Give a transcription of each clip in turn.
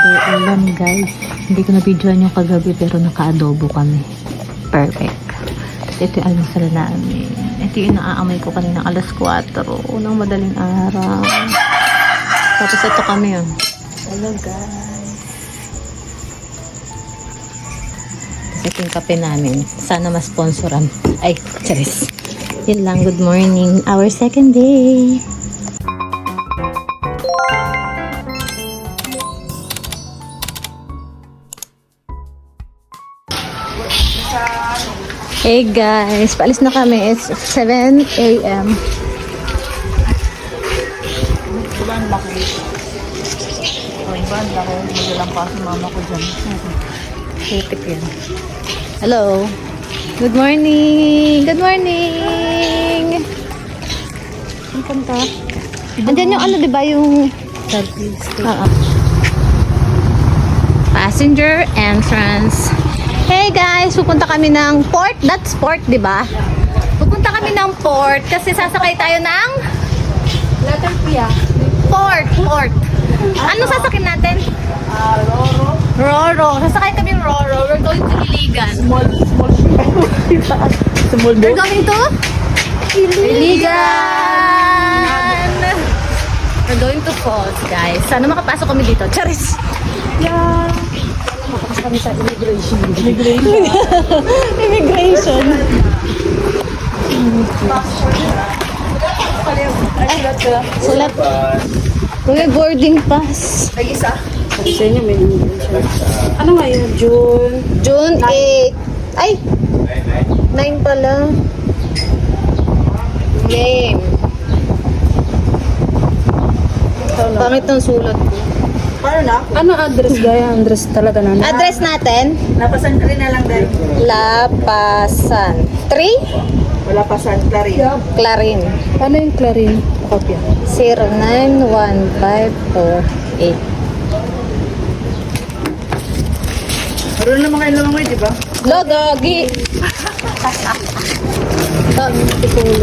Super ulan guys. Hindi ko na-videoan yung kagabi pero naka-adobo kami. Perfect. Tapos ito yung almusal namin. Ito yung naaamoy ko kanina alas 4 ng madaling araw. Tapos ito kami yun. Hello guys. Tapos ito yung kape namin. Sana ma-sponsoran. Ay, charis. Yun lang. Good morning. Our second day. Hey guys, paalis na kami. It's 7 a.m. Hello. Good morning. Good morning. Ang kanta. Andyan yung ano, di ba? Yung passenger entrance. Hey guys, pupunta kami ng port. That's port, di ba? Pupunta kami ng port kasi sasakay tayo ng port. Ano sasakyan natin? Roro. Sasakay kami Roro. We're going to Iligan. We're going to Iligan. We're going to Falls, guys. Sana makapasok kami dito. Charis! Yeah. Makapasok kami sa immigration. Immigration. Sulat. Kuya, boarding pass. Nag-isa? Sa inyo may immigration. Ano ngayon? June 8. Ay! 9 pala. Game. Pangit ng sulat ko. Paano na? Ano address gaya? Address talaga na. Address natin? Lapasan ka rin na lang dahil. Lapasan 3? Wala pa San Clarin. Clarin. Paano yung Clarin? Kopya. 091548. Meron naman kayo lumamay, di ba? Lagagi.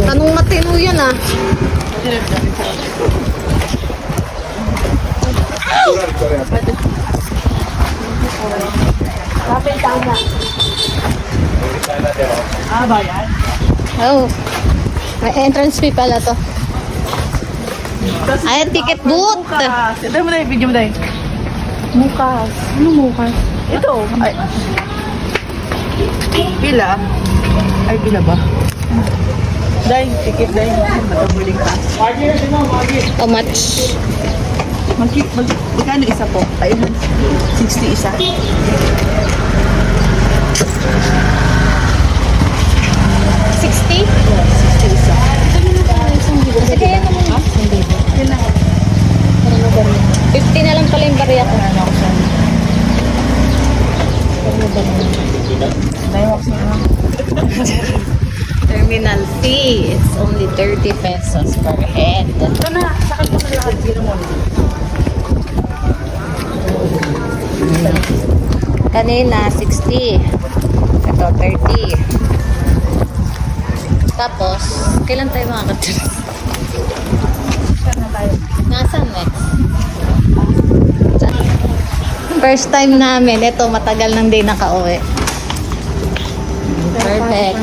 Anong matino yan ah? Kapit tama. Bayan? Oh. May entrance fee pala to. Ay, ticket booth. Ito mo na yung video mo dahil. Mukas. Ano mukas? Ito. Ay. Pila? Ay, pila ba? Dahil, ticket dahil. Matabuling ka. How much? Magkano isa po? Ayun, 60 isa. 60? 60 isa. Sige, yan naman. 50 na lang pala yung barya ko. Terminal fee. It's only 30 pesos per head. Ito na, sakal ko na lahat. Bino mo. Kanina, 60. Ito, 30. Tapos, kailan tayo makakatira? Nasaan next? First time namin. Ito, matagal nang di nakauwi. Perfect.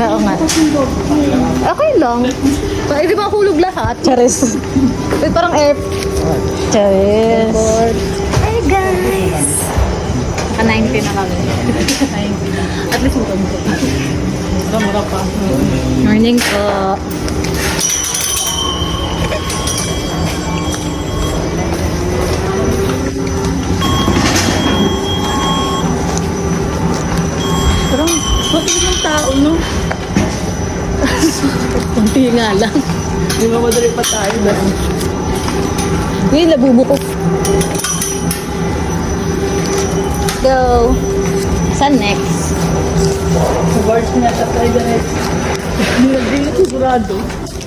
Oo nga. Okay lang. Hindi ba hulog lahat? Charis. Wait, parang air. Charis. Hey guys! Naka-90 na kami. At least mo kami. Mura pa. Morning po. Parang, pati ng tao, no? Kunti nga lang. Di ba madali pa tayo dahil? Uy, labubo ko. Go. Saan next? Sa bars niya sa tayo dahil. Hindi na sigurado.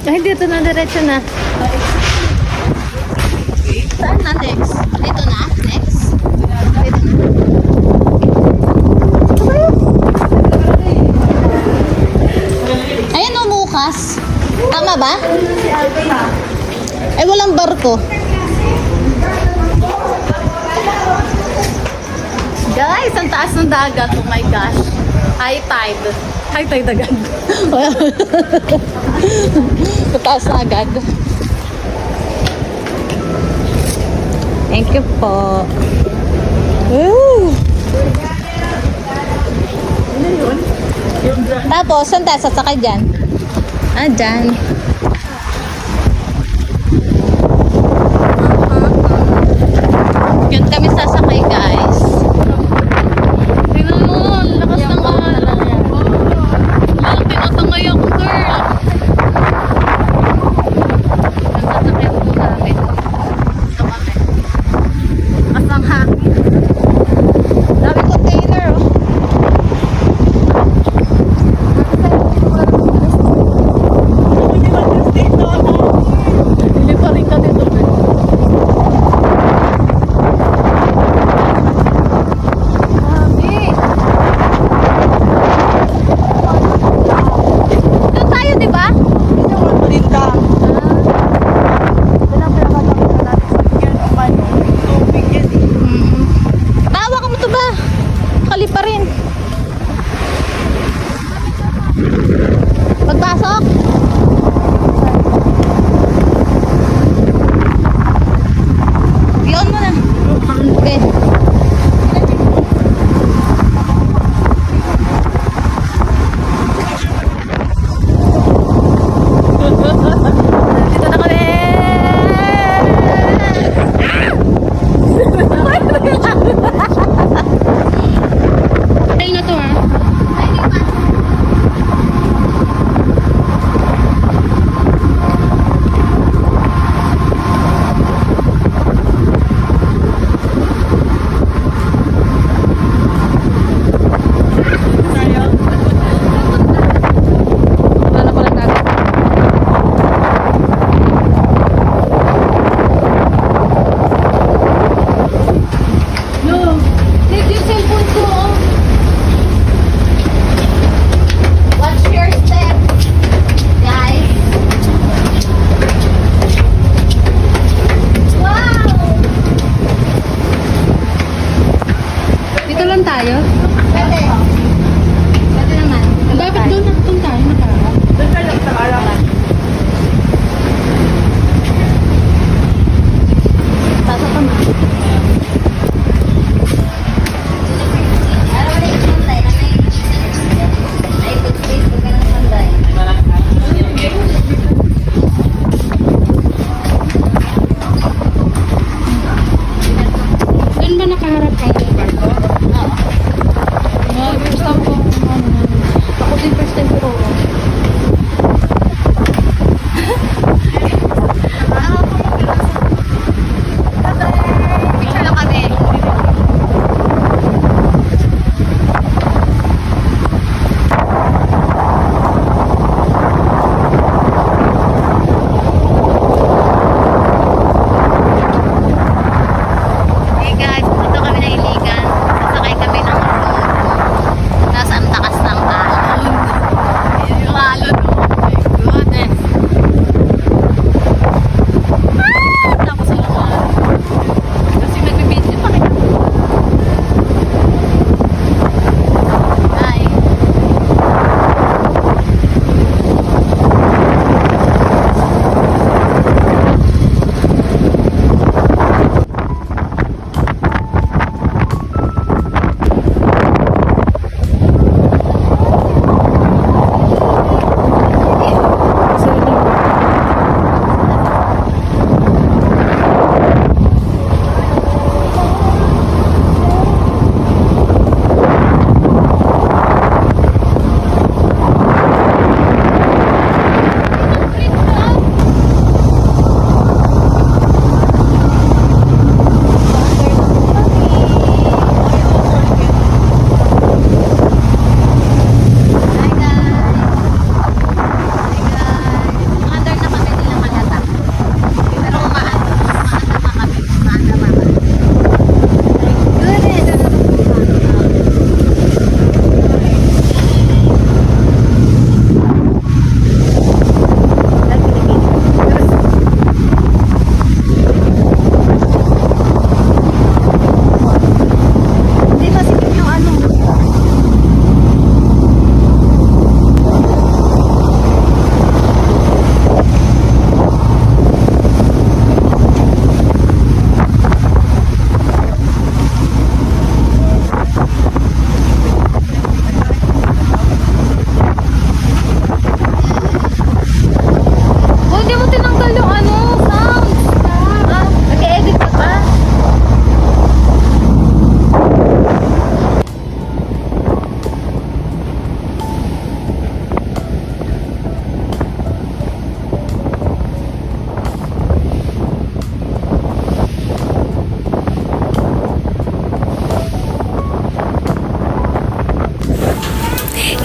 Ay, dito na. Diretso na. Saan na next? Dito na? Next? Dito na. Ayan o, bukas. Tama ba? Ay, walang barko. Guys, ang taas ng dagat. Oh my gosh. High tide. High tide agad. Mataas na agad. Thank you po. Woo! Tapos, saan tayo sasakay dyan? Ah, dyan. Yun kami sasakay, guys. Tingnan mo, ang lakas ng alon. Wow, tinatangay ako, girl. Ang sasakay po namin. Ito kami. Lakas ng hangin. Dami container, oh.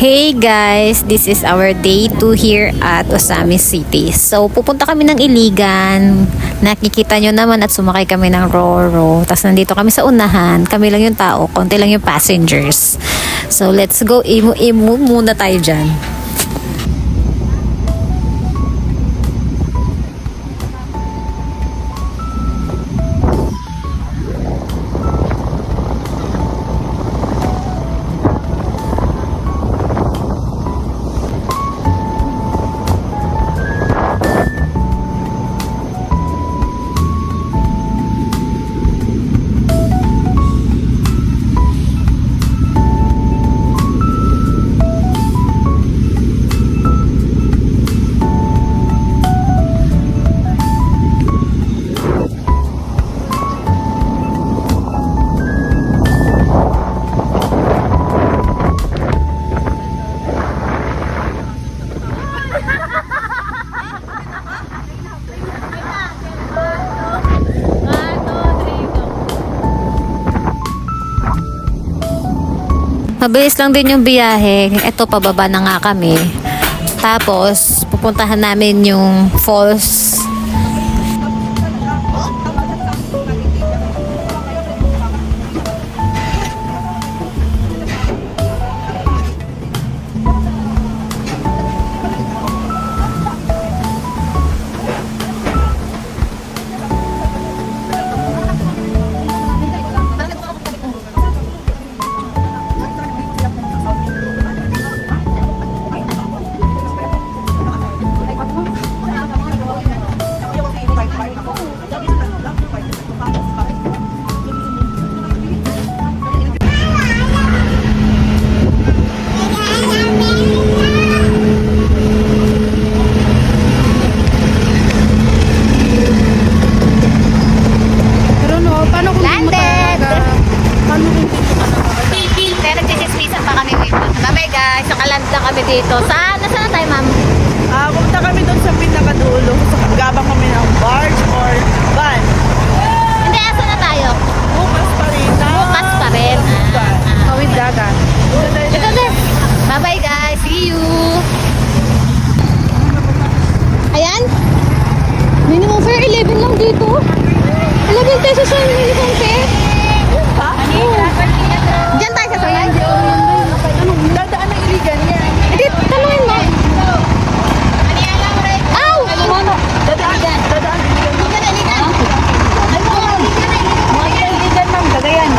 Hey guys, this is our day 2 here at Osamis City. So pupunta kami ng Iligan. Nakikita nyo naman at sumakay kami ng Roro. Tapos nandito kami sa unahan. Kami lang yung tao, konti lang yung passengers. So let's go, imu muna tayo dyan. Mabilis lang din yung biyahe. Ito, pababa na nga kami. Tapos, pupuntahan namin yung falls. Dito. Saan na tayo, ma'am? Pumunta kami doon sa pinakadulo. Gabang kami ng barge or van. Hindi, asa na tayo? Bukas pa rin. Bukas pa rin. Kawid dagat. Ito din. Bye-bye guys. See you. Ayan. Minimum fare 11 lang dito. 11 pesos ang minimum fare. Ha? Diyan tayo sa tulay. Dadaan ng Iligan yan. Hindi, tanungin mo. Aw! Dadaan ng Iligan. Mga Iligan, ma'am. Gagayan.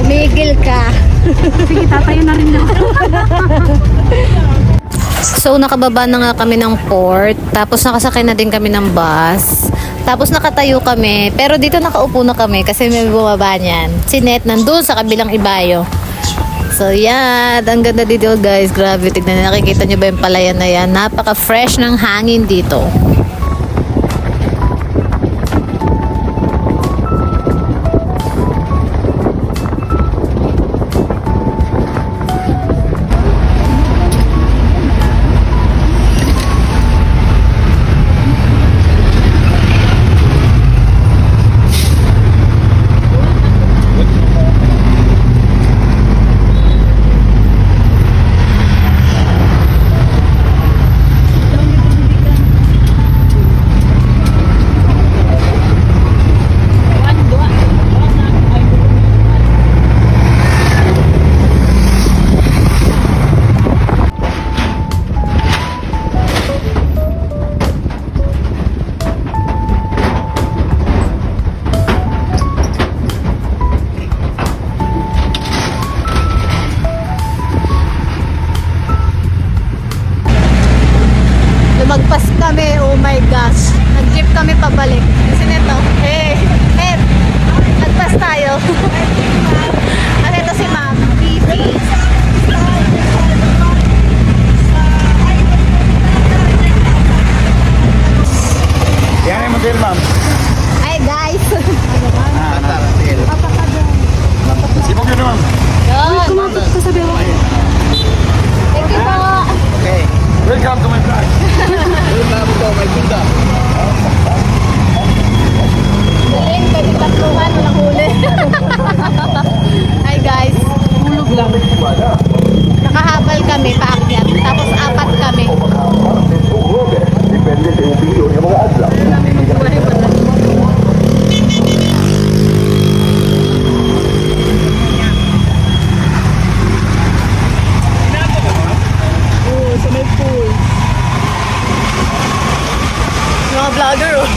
Umigil ka. Sige, tatayo na rin ako. So, nakababa na nga kami ng port. Tapos, nakasakay na din kami ng bus. Tapos, nakatayo kami. Pero dito nakaupo na kami kasi may bumaba niyan. Si Net nandun sa kabilang ibayo. So, yan. Ang ganda dito, guys. Grabe. Tignan na. Nakikita nyo ba yung palayan na yan? Napaka-fresh ng hangin dito. pabalik. Kasi neto, nagpas tayo. At ito si Ma'am, Fifi. Yan yung model, ma'am. Ay guys. Model. Huliin, pwede tatluhan, walang huli. Hi guys. Tulog lang. Nakahabal kami, paakyat. Tapos apat kami. Oo, sa may pool. Mga vlogger oh.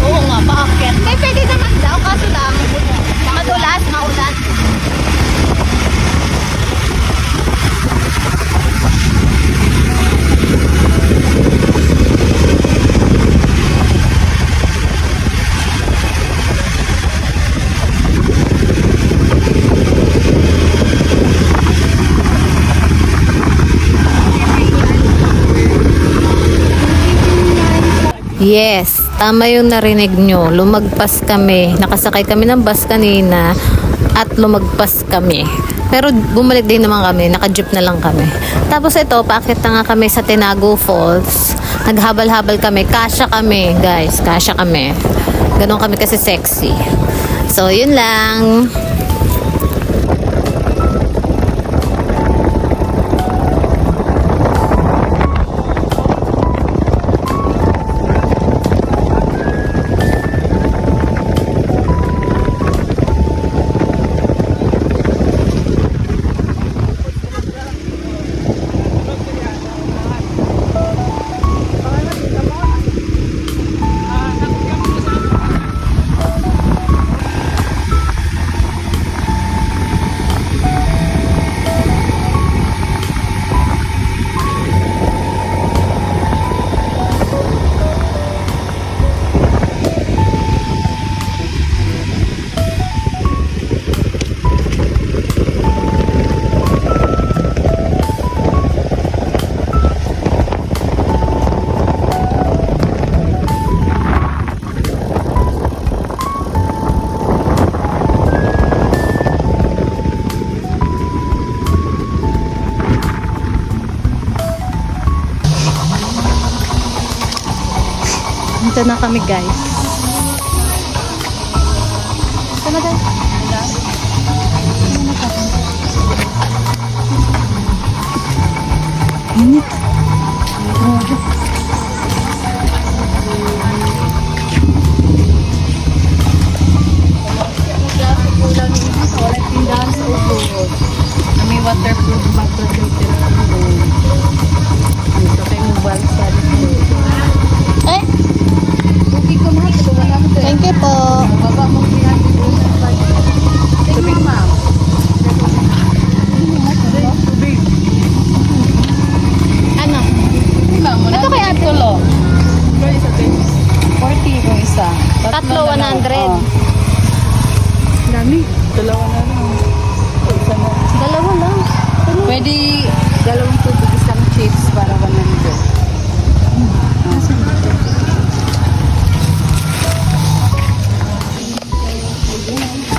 Oo nga, paakyat. Eh, pwede naman daw, kaso lang, madulas, maulan. Yes, tama yung narinig nyo. Lumagpas kami. Nakasakay kami ng bus kanina at lumagpas kami. Pero bumalik din naman kami. Naka-jeep na lang kami. Tapos ito, paakyat na nga kami sa Tinago Falls. Naghabal-habal kami. Kasya kami, guys. Kasya kami. Ganon kami kasi sexy. So, yun lang. Dito na kami, guys. Tama guys. Init. May waterproof bag na filter. Ito kay mobile sa Eh, thank you po. baba mo tubig, ma'am. Tubig. Ano? Ma'am, Ito kay ate. Tulo. 40 kung isa. Tatlo, 100. Dami. Dalawa na lang. Isa na. Dalawa lang. Pwede dalawang tubig, isang chips para 100.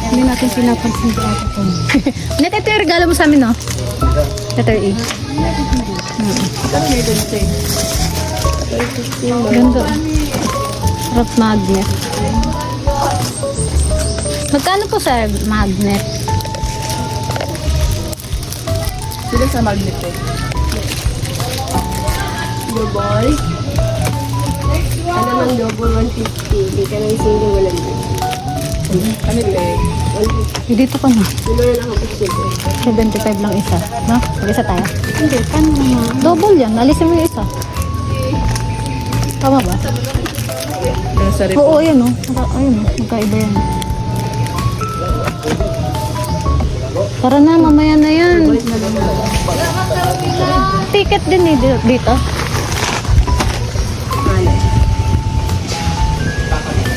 Hindi natin pinapansin sa ate ko. Net, ito yung regalo mo sa amin, no? Letter A. Kano may dulce? Ganda. Rock magnet. Magkano po sa magnet? Sila sa magnet eh. Double. Ano naman double 150. Hindi ka na single wala na. Ano eh? Dito ka na. Ano na lang ako silver. 75 lang isa. No? Mag-isa tayo. Hindi, paano naman? Double yan. Alisin mo yung isa. Tama ba? Nasa rep. Oo, ayun o. Ayun o. Magkaiba yan. Tara na, mamaya na yan. Ticket din eh dito.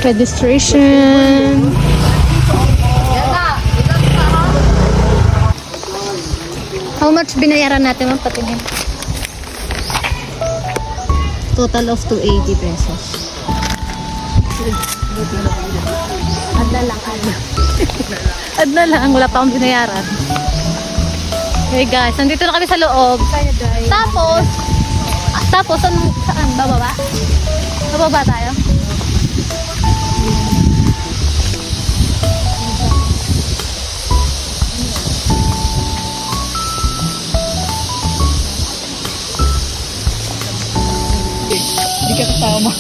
Registration. How much binayaran natin, ma'am? Patingin. Total of 280 pesos. Adla lang, adla. Ad na lang, wala pa akong binayaran. Hey guys, nandito na kami sa loob. Kaya guys. Tapos, saan? Bababa? Bababa tayo? Hindi ka kasama.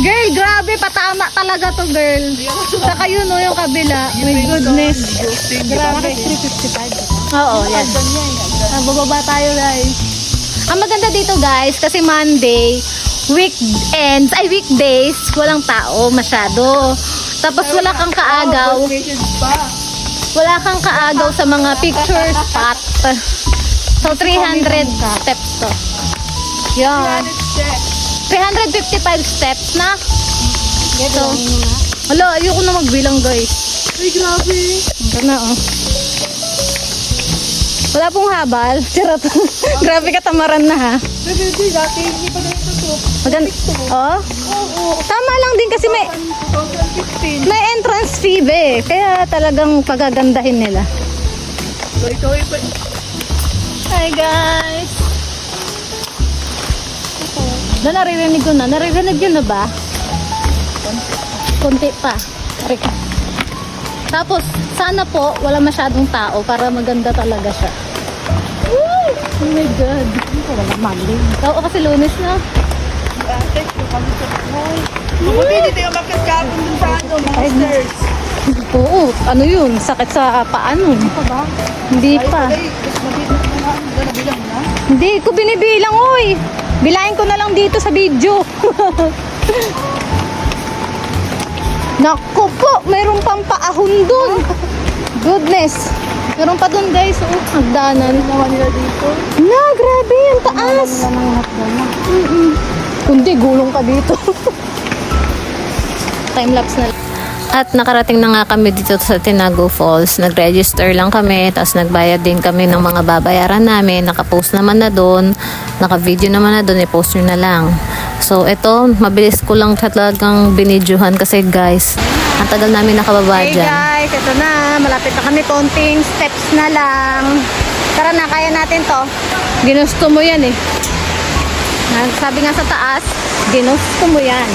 Girl, grabe, patama talaga to, girl. Saka yun, no, yung kabila. My goodness. Grabe. Oo, yan. Bababa tayo, guys. Ang maganda dito, guys, kasi Monday, weekdays, walang tao masyado. Tapos wala kang kaagaw. Wala kang kaagaw sa mga picture spot. So, 300 steps to. Yan. 355 steps na. So, hala, ayoko na magbilang, guys. Ay, grabe. Ang na, oh. Wala pong habal. Charot. Grabe katamaran na, ha. Hindi, dati hindi pa ganito to. Oh? Oo. Tama lang din kasi may 2015. entrance fee, be. Kaya talagang pagagandahin nila. So, ikaw ay pa. Hi, guys. Naririnig ko na. Naririnig yun na ba? Konti pa. Rika. Tapos, sana po, wala masyadong tao para maganda talaga siya. Woo! Oh my God. Wala Monday. Oo, kasi Lunes na. Ate, kami sa mall. Mabuti, hindi tayo makakapon dun sa ano, mga stairs. Oo, ano yun? Sakit sa paano? Hindi pa ba? Hindi pa. Ay, mas mabit na nabilang na. Hindi ko binibilang, oy. Bilahin ko na lang dito sa video. Naku po, mayroon pang paahon dun. Goodness. Meron pa dun, guys. Oh, hagdanan. Ginawa nila dito. Na, grabe. Ang taas. Kundi, gulong ka dito. Time-lapse na lang. At nakarating na nga kami dito sa Tinago Falls. Nag-register lang kami, tapos nagbayad din kami ng mga babayaran namin. Nakapost naman na doon, naka-video naman na doon, i-post nyo na lang. So, ito, mabilis ko lang talagang binidyohan kasi guys, ang tagal namin nakababa dyan. Hey guys, ito na. Malapit na kami. Konting steps na lang. Tara na, kaya natin to. Ginusto mo yan eh. Sabi nga sa taas, ginusto mo yan.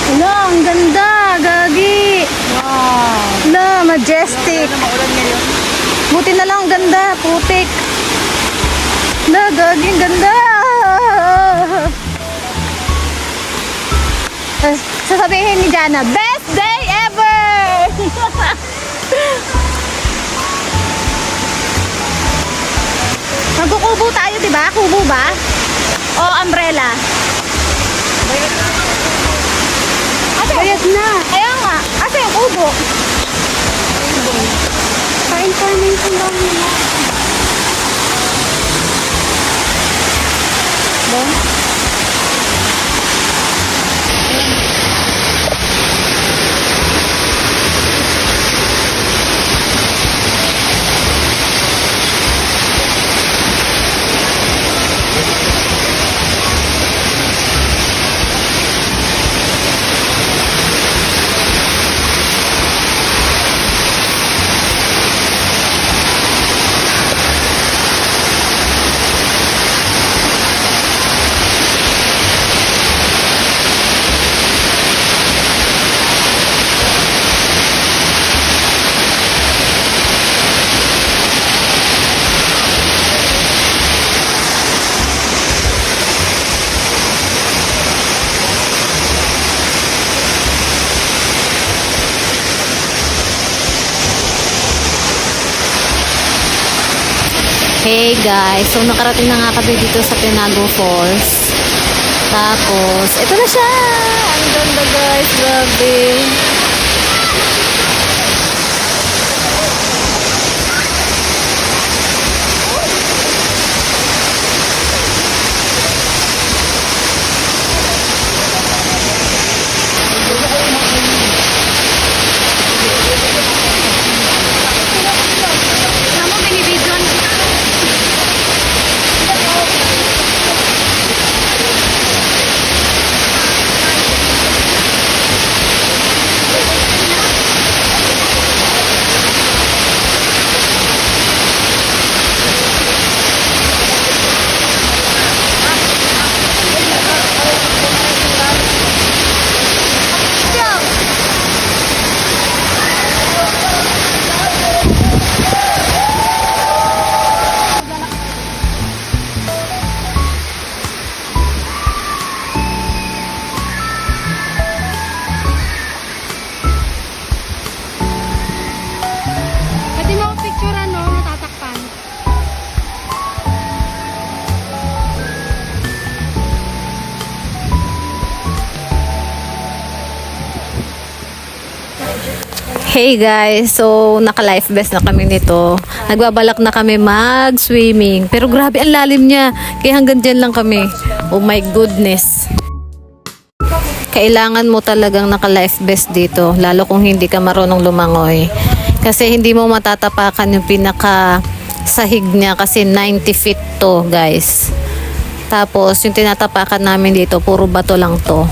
Wala, ang ganda, gagi. Wow. Wala, majestic. Ano, maulan ngayon? Buti na lang, ang ganda, putik. Wala, gagi, ang ganda. Sasabihin ni Jana, best day ever! Magkukubo tayo, di ba? Kubo ba? O umbrella? Bayad na. Kaya nga. Asa yung kubo? Pa-information daw nila. Hey guys, so nakarating na nga kami dito sa Tinago Falls. Tapos, ito na siya! Ang ganda guys, grabe! Ano, binibidyoan kita. Hey guys, so naka-life vest na kami nito. Nagbabalak na kami mag-swimming. Pero grabe ang lalim niya. Kaya hanggang dyan lang kami. Oh my goodness. Kailangan mo talagang naka-life vest dito. Lalo kung hindi ka marunong lumangoy. Kasi hindi mo matatapakan yung pinaka sahig niya kasi 90 feet to guys. Tapos yung tinatapakan namin dito, puro bato lang to.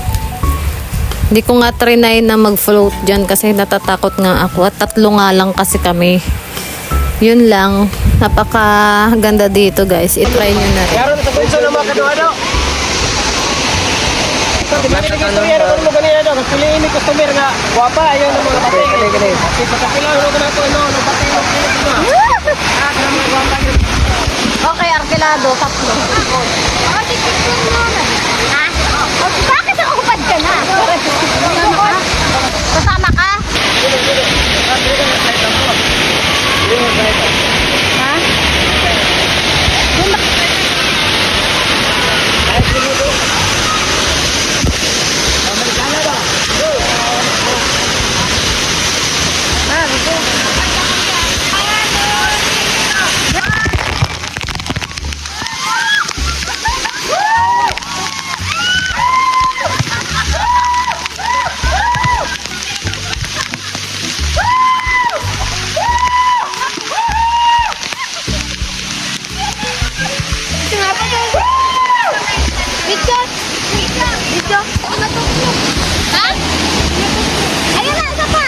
Hindi ko nga trinay na mag-float dyan kasi natatakot nga ako. At 3 nga lang kasi kami. Yun lang. Napaka ganda dito guys. I-try nyo na rin. Karon sa punso na mga kado-ano. Di ba nag-istorya na mo ganyan ano? Piliin ni customer nga guwapa ayaw ng mga patay. Kani. Kasi pagkakulang ko na to no, no patay mo kini mo. Ah, kana guwapa yun. Okay, arkilado, 3. Oh, tikit ko muna. Ha? Oh, bakit ako pad ka na? Kasama ka? Ha? Video! Video! Ha? Ayun na, isa pa!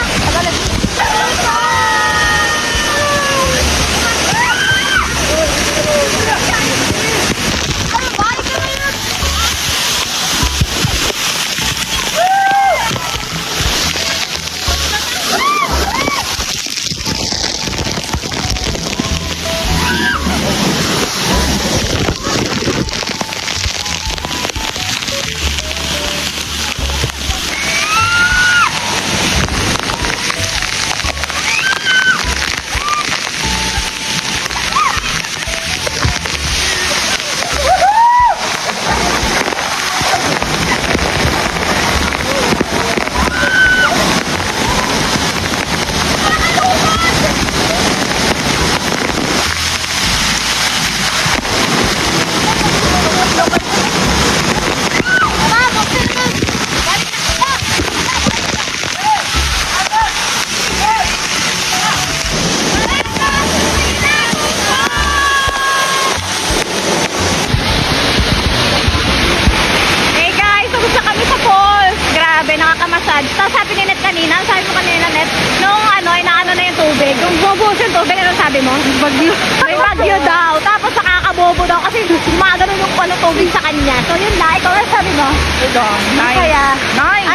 Nakakamassage. Tapos sabi ni Net kanina, sabi mo kanina Net, nung ano, inaano na yung tubig. Yung bubuhos yung tubig, ano sabi mo? Bagyo. May bagyo daw. Tapos nakakabobo daw kasi gumagano yung ano, tubig sa kanya. So yun lang, ikaw ano sabi mo? Ito. Kaya,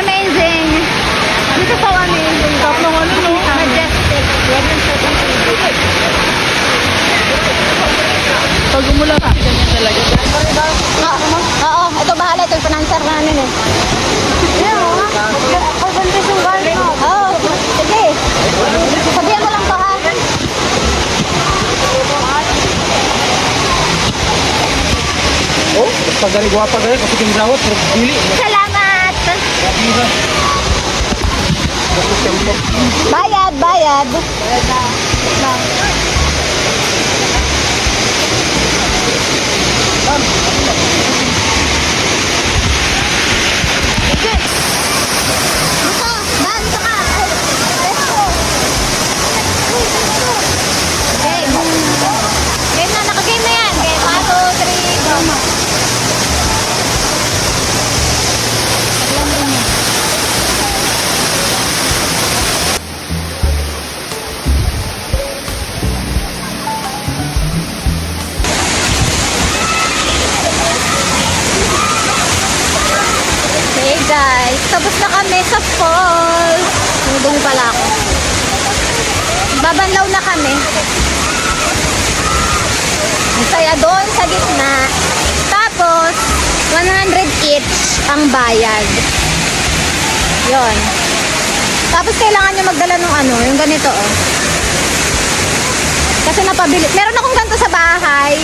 amazing. Dito so amazing. Top ng ano, no? Majestic. Yan yung second tubig. Pag umula ka, ganyan talaga. Oo, ito bahala. Ito yung financer namin eh. Oo, sige. Sabihan mo lang to ha. Oh, pag gani guwapa gani kasi kinrawat pero dili. Salamat. Bayad, bayad. Guys, tapos na kami sa falls. Nandun pala ako. Babanlaw na kami. Masaya doon sa gitna. Tapos, 100 each ang bayad. Yon. Tapos kailangan nyo magdala ng ano, yung ganito oh. Kasi napabili. Meron akong ganito sa bahay.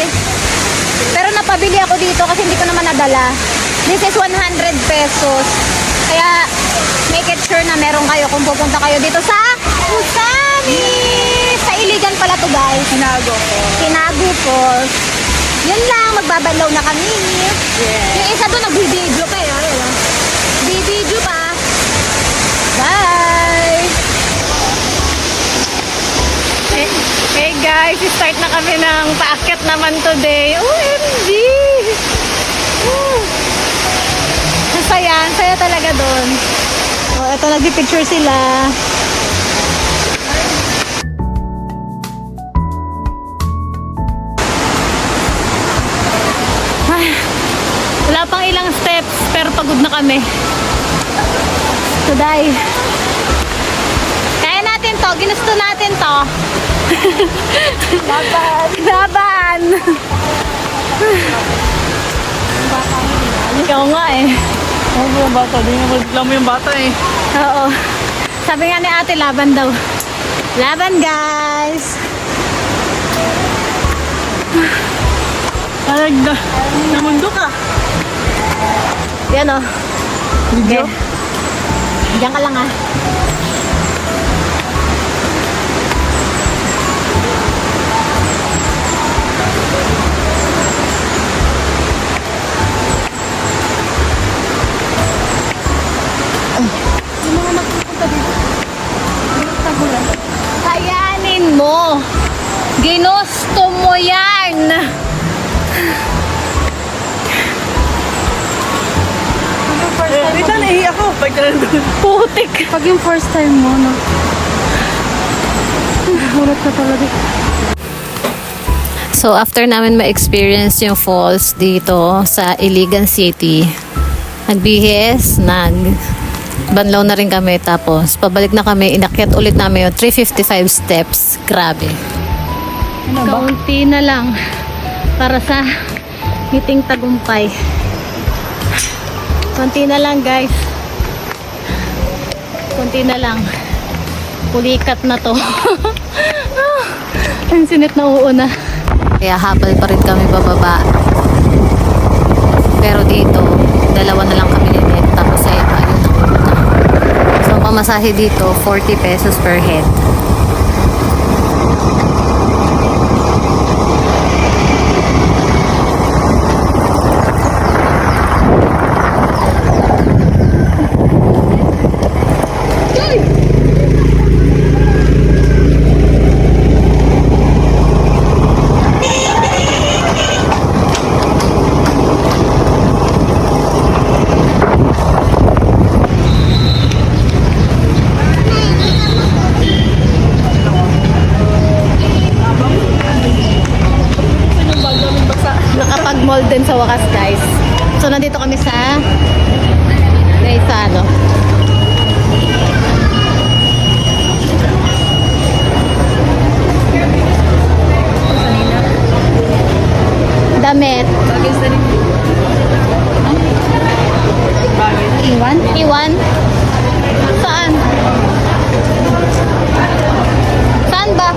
Pero napabili ako dito kasi hindi ko naman nadala. This is 100 pesos. Kaya make it sure na meron kayo kung pupunta kayo dito sa Usami! Sa Iligan pala to guys. Sinago ko. Tinago Falls. Yun lang, magbabalaw na kami. Yung isa doon, nagbibideo pa eh. Bibideo pa. Bye! Hey guys, start na kami ng paakyat naman today. OMG! Ang saya, ang saya talaga doon. Oh, eto nagpi-picture sila. Ay, wala pang ilang steps pero pagod na kami. Today. Kaya natin to, ginusto natin to. Laban! Laban! Ikaw nga eh. Ano mo yung bata? Di mo yung bata eh. Oo. Sabi nga ni ate, laban daw. Laban guys! Ay, namundo ka. Yan o. Video? Diyan ka lang ah. Kayanin mo. Ginusto mo yan. Dito nahihi ako. Pag Putik. Pag yung first time mo, no? Hulot ka talaga. So, after namin ma-experience yung falls dito sa Iligan City, nagbihis, banlaw na rin kami. Tapos, pabalik na kami, inakyat ulit namin yung 355 steps. Grabe. Kaunti na lang para sa ngiting tagumpay. Konti na lang guys. Konti na lang. Pulikat na to. Ang sinit na uuna. Kaya habal pa rin kami bababa. Pero dito, dalawa na lang kami ninit. Tapos ay ayun na una. So, ang pamasahe dito, 40 pesos per head. Nakapag-mall din sa wakas guys. So nandito kami sa Gaisano. Damit. Iwan? Iwan? Saan? Saan ba?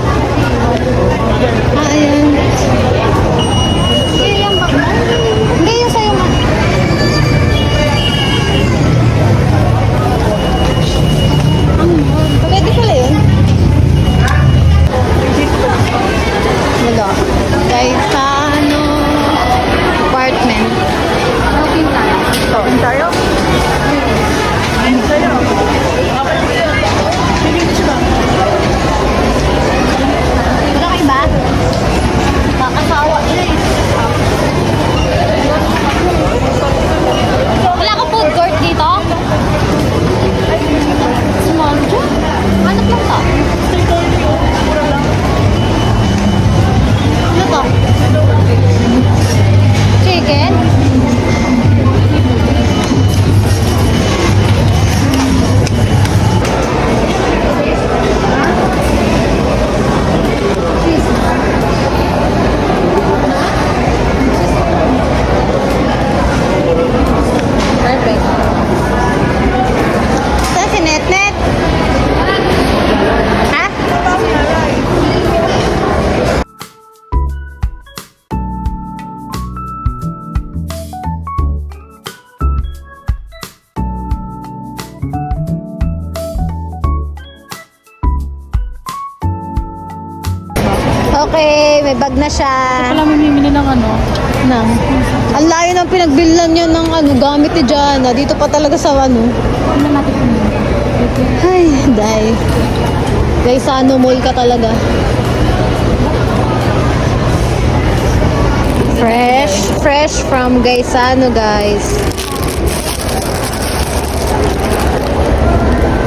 Ah, ayan. Hindi yung sa'yo ma. Pwede pala yun. Wala. Gaisano apartment. Tawin tayo? Wala kayo ba? Kakasawa nila eh. Okay, may bag na siya. Wala mamimili ng ano. Nang. Ang layo ng pinagbilhan niya ng ano, gamit ni Jana. Dito pa talaga sa ano. Ano natin kung Ay, day. Guys, sa ano mall ka talaga. Fresh from Gaisano, guys.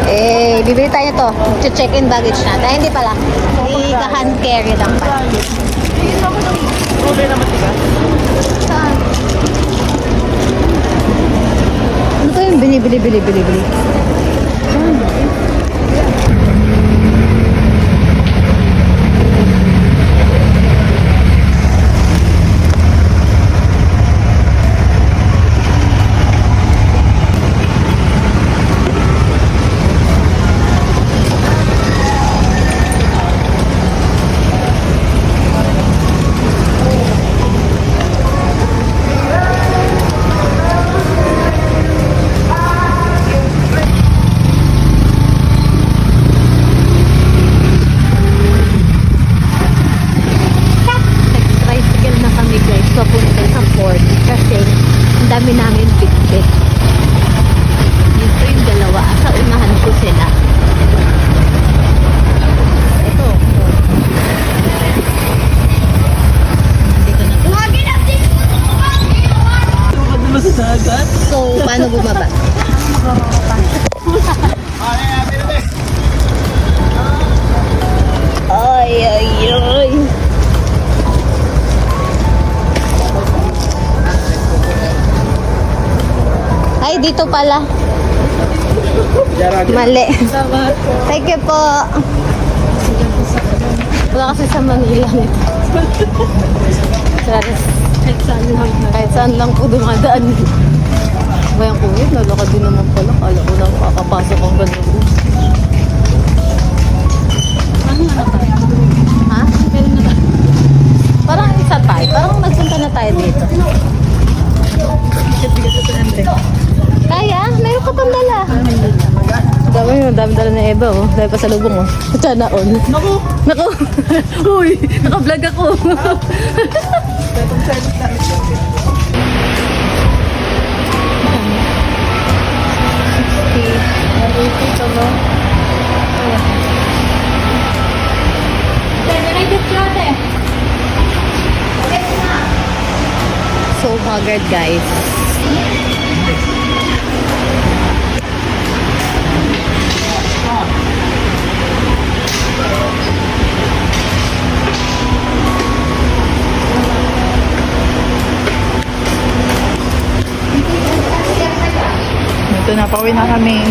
Eh, bibili tayo to. Check-in baggage natin. Ay, hindi pala. Ika-hand carry lang pala. Saan? Ano to yung binibili? Saan? Tricycle na kami guys papunta sa port kasi ang dami namin bitbit. Dito yung dalawa. Sa unahan ko sila. Ito. Dito na. So, paano bumaba? Ay. Ay, dito pala. Mali. Thank you po. Wala kasi sa Manila nito. Kahit saan lang po dumadaan. Bayang kuwit, nalakad din naman pala. Kala ko lang kakapasok ang ganun. Ha? Parang isa tayo. Parang nagpunta na tayo dito. Kaya? Meron ka pang dala. Dami dala na Eva, oh. Dahil pa sa lubong, oh. Sana on. Naku! Uy! Naka-vlog ako. So haggard, guys. Ito na, pauwi na kami.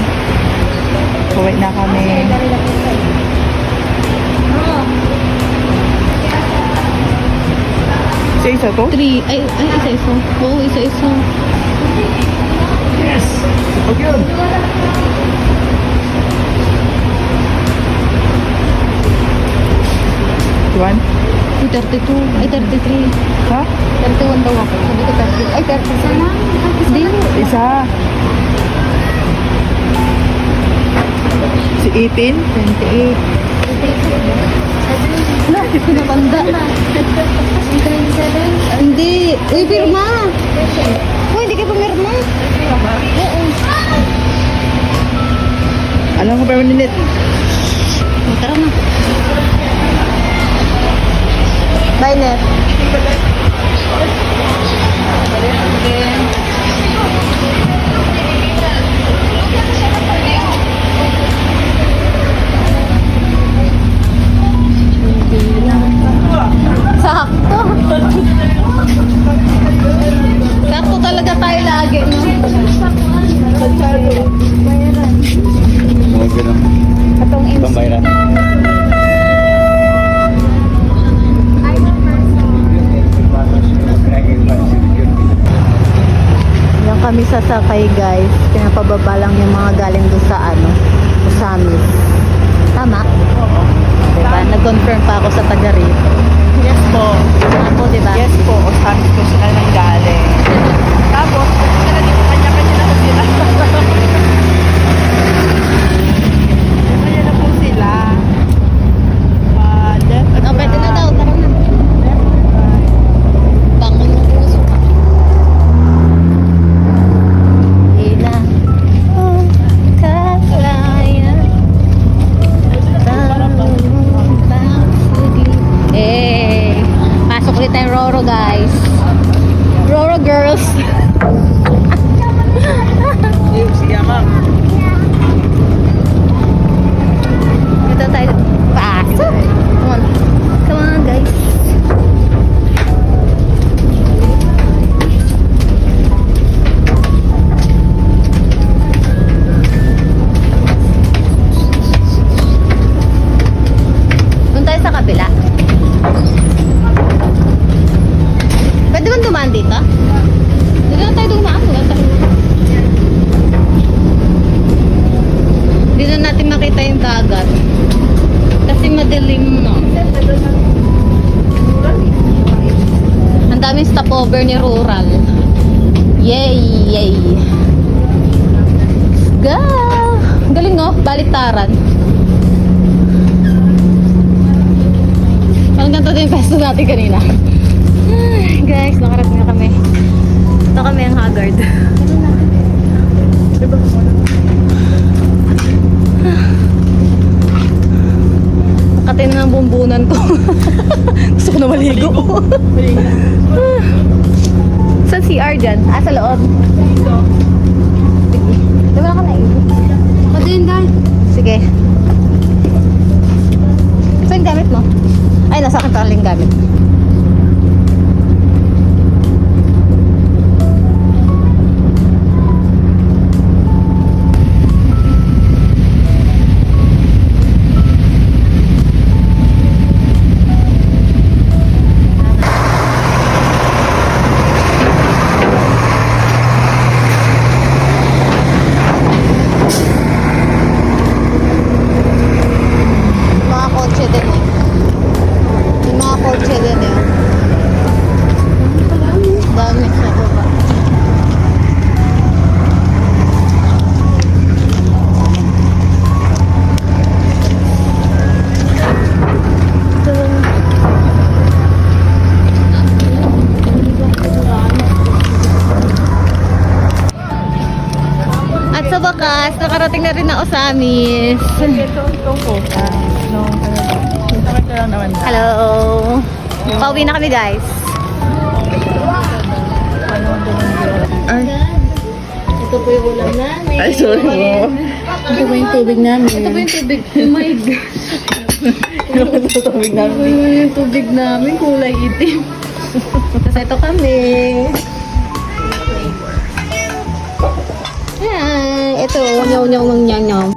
Isa-isa to? 3. Ay, isa-isa. Oo, isa-isa. Yes! Huwag yun! One? Ay, 32. Ay, 33. Ha? 31 daw ako. Sabi ko 30. Ay, 30 sana. Hindi. Isa. Si 18? 28. Wala, pinabanda na. Hindi. Uy, pirma. Uy, hindi ka pumirma. Oo. Alam ko pa minute. Tara na. Bye, Net. Sakto. Sakto talaga tayo lagi, no? Atong Pambayran. Yan kami sasakay, guys. Pinapababa lang yung mga galing doon sa ano, Usamis. Tama? Oo. Diba? Nag-confirm pa ako sa taga rito. Yes po. Ako, diba? Yes po. O sabi ko sila nang galing. Tapos, sila dito kanya-kanya na sila. Kanya na po sila. Left. Oh, pwede na daw. Tara na. Aurora Girls. Sige, ma'am. Dito tayo. Pasok. Come on. Come on, guys. Doon tayo sa kabila. Pwede bang dumaan dito? Dito na tayo dumaan. Wala tayo. Dito natin makita yung dagat. Kasi madilim, no? Ang daming stopover ni Rural. Yay! Yay! Go! Galing, no? Baliktaran. Parang ganito din yung pesto natin kanina. Ay, guys, nakarating na kami. Ito kami ang haggard. Katin na ang bumbunan ko. Gusto ko na maligo. Saan CR dyan? Ah, sa loob. Sige. Diba ka naigo? Pati yun, guys. Sige. Saan yung gamit mo? Ay, nasa akin pala yung gamit. Mga kotse din eh. Yung mga kotse din eh. Dami sa baba. At sa wakas, nakarating na rin ako sa amin. Itong photo. No, sakit ka lang naman. Hello! Pauwi na kami, guys. Ito po yung ulam namin. Ay, sorry mo. Ito po yung tubig namin. Ito po yung tubig. Oh my God. Ito tubig namin. Ito po yung tubig namin. Kulay itim. Tapos ito kami. Hi! Ito, nyaw-nyaw ng nyaw-nyaw.